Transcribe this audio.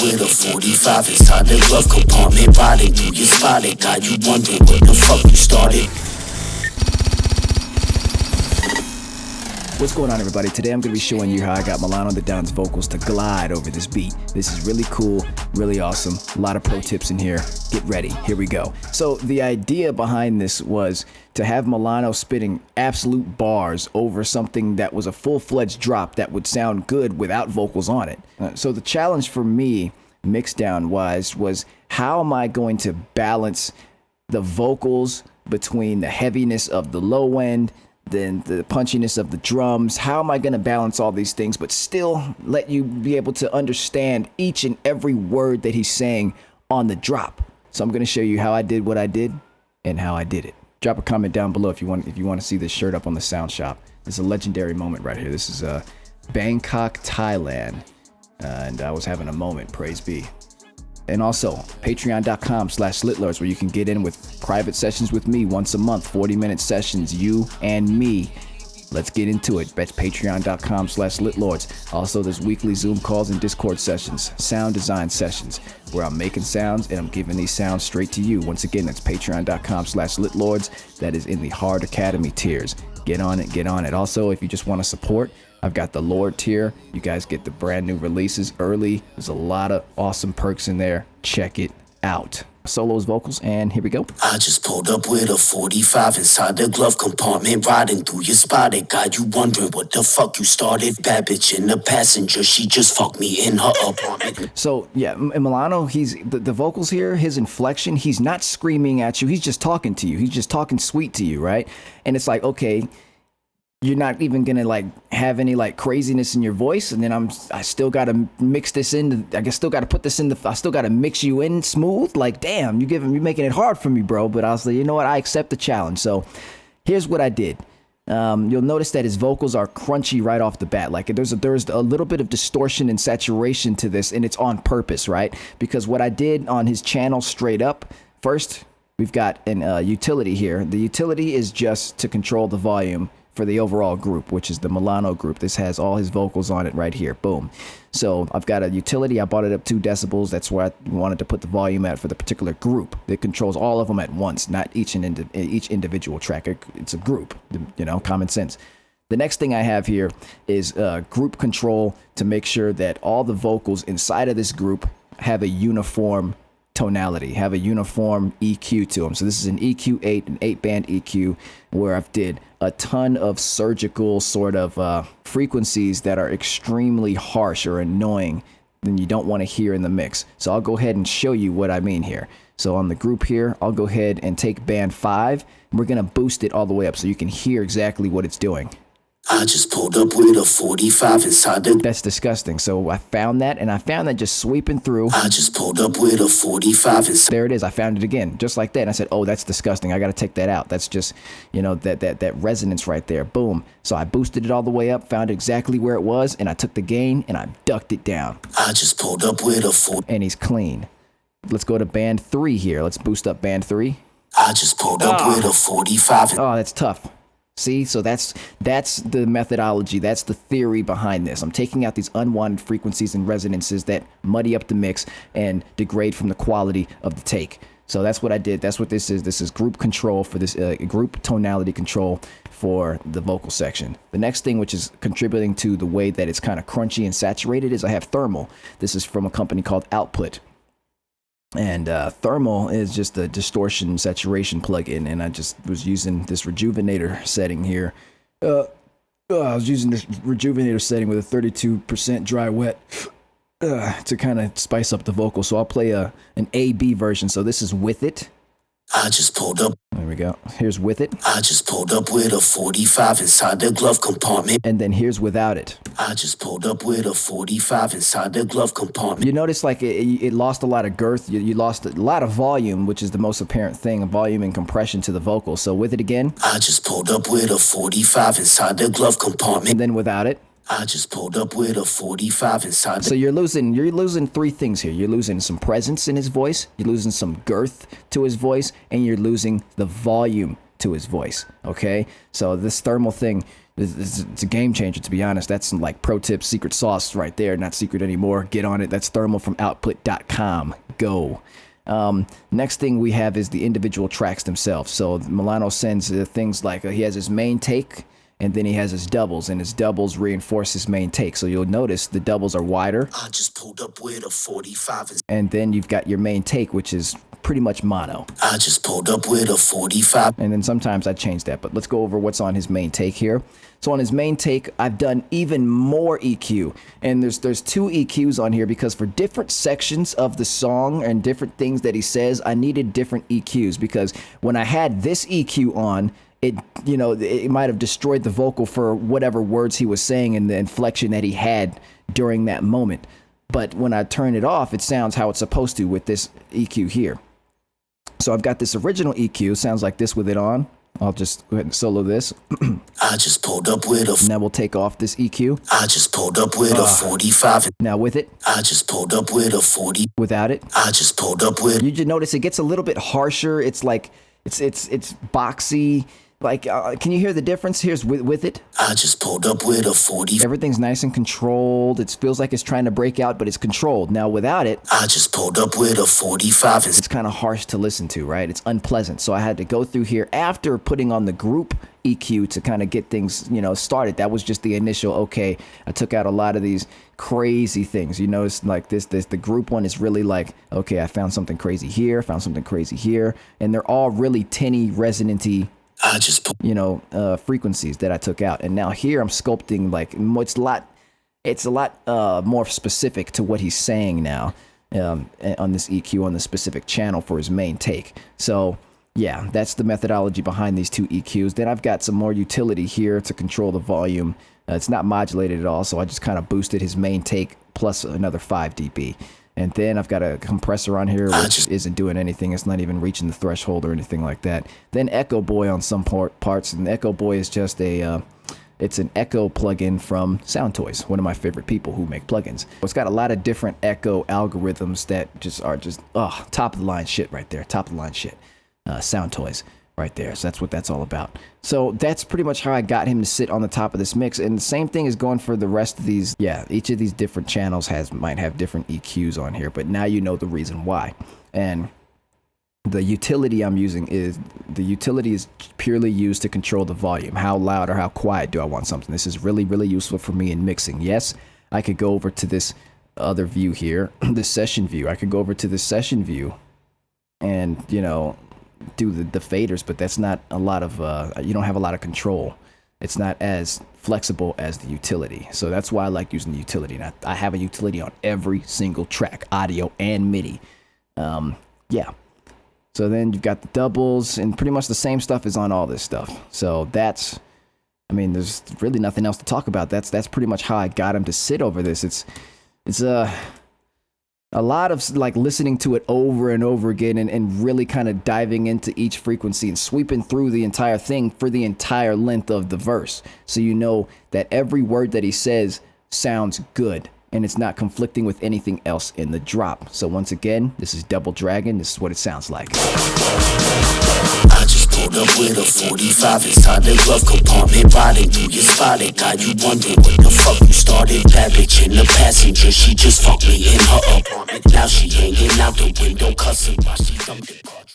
with a 45 inside the glove compartment, riding through your spot. It got you wondering what the fuck you started. What's going on, everybody? Today I'm going to be showing you how I got Milano the Don's vocals to glide over this beat. This is really cool, really awesome. A lot of pro tips in here. Get ready. Here we go. So the idea behind this was to have Milano spitting absolute bars over something that was a full-fledged drop that would sound good without vocals on it. So the challenge for me, mixdown wise, was how am I going to balance the vocals between the heaviness of the low end, then the punchiness of the drums? How am I going to balance all these things but still let you be able to understand each and every word that he's saying on the drop? So I'm going to show you how I did what I did and how I did it. Drop a comment down below if you want to see this shirt up on the Sound Shop. This is a legendary moment right here. This is Bangkok, Thailand, and I was having a moment, praise be. And also, patreon.com/slitlords, where you can get in with private sessions with me once a month, 40-minute sessions, you and me. Let's get into it. That's patreon.com/slitlords. Also, there's weekly Zoom calls and Discord sessions, sound design sessions, where I'm making sounds and I'm giving these sounds straight to you. Once again, that's patreon.com/slitlords. That is in the Hard Academy tiers. Get on it, get on it. Also, if you just want to support, I've got the Lord tier. You guys get the brand new releases early. There's a lot of awesome perks in there. Check it out. Solos, vocals, and here we go. I just pulled up with a 45 inside the glove compartment, riding through your spot. It got you wondering what the fuck you started. Bad bitch in the passenger, she just fucked me in her apartment. So yeah, Milano, he's the vocals here, his inflection, he's not screaming at you. He's just talking to you. He's just talking sweet to you, right? And it's like, okay, you're not even gonna like have any like craziness in your voice, and then I still gotta mix this in. I still gotta put this in I still gotta mix you in smooth. Like, damn, you're making it hard for me, bro. But I was like, you know what? I accept the challenge. So here's what I did. You'll notice that his vocals are crunchy right off the bat. Like there's a little bit of distortion and saturation to this, and it's on purpose, right? Because what I did on his channel straight up, first we've got an utility here. The utility is just to control the volume for the overall group, which is the Milano group. This has all his vocals on it right here. Boom. So I've got a utility. I bought it up 2 decibels. That's where I wanted to put the volume at for the particular group. It controls all of them at once, not each individual track. It's a group, you know, common sense. The next thing I have here is group control to make sure that all the vocals inside of this group have a uniform tonality, have a uniform EQ to them. So this is an EQ8, an 8-band EQ, where I've did a ton of surgical sort of frequencies that are extremely harsh or annoying than you don't want to hear in the mix. So I'll go ahead and show you what I mean here. So on the group here, I'll go ahead and take band 5, and we're gonna boost it all the way up so you can hear exactly what it's doing. I just pulled up with a 45 inside the... That's disgusting. So I found that, and I found that just sweeping through. I just pulled up with a 45 inside... There it is. I found it again, just like that. And I said, oh, that's disgusting. I got to take that out. That's just, you know, that resonance right there. Boom. So I boosted it all the way up, found exactly where it was, and I took the gain, and I ducked it down. I just pulled up with a 40... And he's clean. Let's go to band 3 here. Let's boost up band 3. I just pulled up with a 45... Oh, that's tough. See, so that's the methodology, that's the theory behind this. I'm taking out these unwanted frequencies and resonances that muddy up the mix and degrade from the quality of the take. So that's what I did. That's what this is. This is group control for this group tonality control for the vocal section. The next thing, which is contributing to the way that it's kind of crunchy and saturated, is I have thermal. This is from a company called Output. And thermal is just a distortion saturation plugin, and I just was using this rejuvenator setting here. I was using this rejuvenator setting with a 32% dry wet to kind of spice up the vocal. So I'll play an A-B version. So this is with it. I just pulled up. There we go. Here's with it. I just pulled up with a 45 inside the glove compartment. And then here's without it. I just pulled up with a 45 inside the glove compartment. You notice like it lost a lot of girth. You lost a lot of volume, which is the most apparent thing, volume and compression to the vocal. So with it again. I just pulled up with a 45 inside the glove compartment. And then without it. I just pulled up with a 45 inside. So you're losing 3 things here. You're losing some presence in his voice, you're losing some girth to his voice, and you're losing the volume to his voice. Okay? So this thermal thing, It's a game changer, to be honest. That's some like pro tip secret sauce right there. Not secret anymore. Get on it. That's thermalfromoutput.com. Go. Next thing we have is the individual tracks themselves. So Milano sends things like he has his main take, and then he has his doubles, and his doubles reinforce his main take. So you'll notice the doubles are wider. I just pulled up with a 45 and then you've got your main take, which is pretty much mono. I just pulled up with a 45. And then sometimes I change that, but let's go over what's on his main take here. So on his main take, I've done even more EQ, and there's 2 EQs on here because for different sections of the song and different things that he says, I needed different EQs because when I had this EQ on, it might have destroyed the vocal for whatever words he was saying and the inflection that he had during that moment. But when I turn it off, it sounds how it's supposed to with this EQ here. So I've got this original EQ, sounds like this with it on. I'll just go ahead and solo this. I just pulled up with a. Now we'll take off this EQ. I just pulled up with a 45. Now with it. I just pulled up with a 40. Without it. I just pulled up with. You just notice it gets a little bit harsher. It's like it's boxy. Like, can you hear the difference? Here's with it. I just pulled up with a 40. Everything's nice and controlled. It feels like it's trying to break out, but it's controlled. Now, without it, I just pulled up with a 45. It's kind of harsh to listen to, right? It's unpleasant. So I had to go through here after putting on the group EQ to kind of get things, started. That was just the initial, okay, I took out a lot of these crazy things. You notice like this, the group one is really like, okay, I found something crazy here, found something crazy here. And they're all really tinny, resonant-y, I just frequencies that I took out. And now here I'm sculpting like it's a lot more specific to what he's saying now on this EQ on the specific channel for his main take. So yeah, that's the methodology behind these 2 EQs. Then I've got some more utility here to control the volume. It's not modulated at all, so I just kind of boosted his main take plus another 5 dB. And then I've got a compressor on here, which isn't doing anything. It's not even reaching the threshold or anything like that. Then Echo Boy on some parts. And Echo Boy is just it's an echo plugin from Sound Toys, one of my favorite people who make plugins. It's got a lot of different echo algorithms that are just top of the line shit right there. Top of the line shit. Sound Toys right there. So that's what that's all about. So that's pretty much how I got him to sit on the top of this mix. And the same thing is going for the rest of these. Yeah, each of these different channels might have different EQs on here, but now you know the reason why. And the utility I'm using is purely used to control the volume. How loud or how quiet do I want something? This is really, really useful for me in mixing. Yes, I could go over to this other view here, this session view. I could go over to this session view and, do the faders, but that's not a lot of you don't have a lot of control. It's not as flexible as the utility, so that's why I like using the utility. And I have a utility on every single track, audio and MIDI. Yeah, so then you've got the doubles, and pretty much the same stuff is on all this stuff. So there's really nothing else to talk about. That's pretty much how I got him to sit over this. It's a lot of like listening to it over and over again and really kind of diving into each frequency and sweeping through the entire thing for the entire length of the verse. So you know that every word that he says sounds good and it's not conflicting with anything else in the drop. So once again, this is Double Dragon. This is what it sounds like. I just pulled up with a 45 inside the glove compartment, riding through your spot. It got you wondering what the fuck you started. Bad bitch in the passenger, she just fucked me in her apartment. Now she hanging out the window cussing while she dumped it.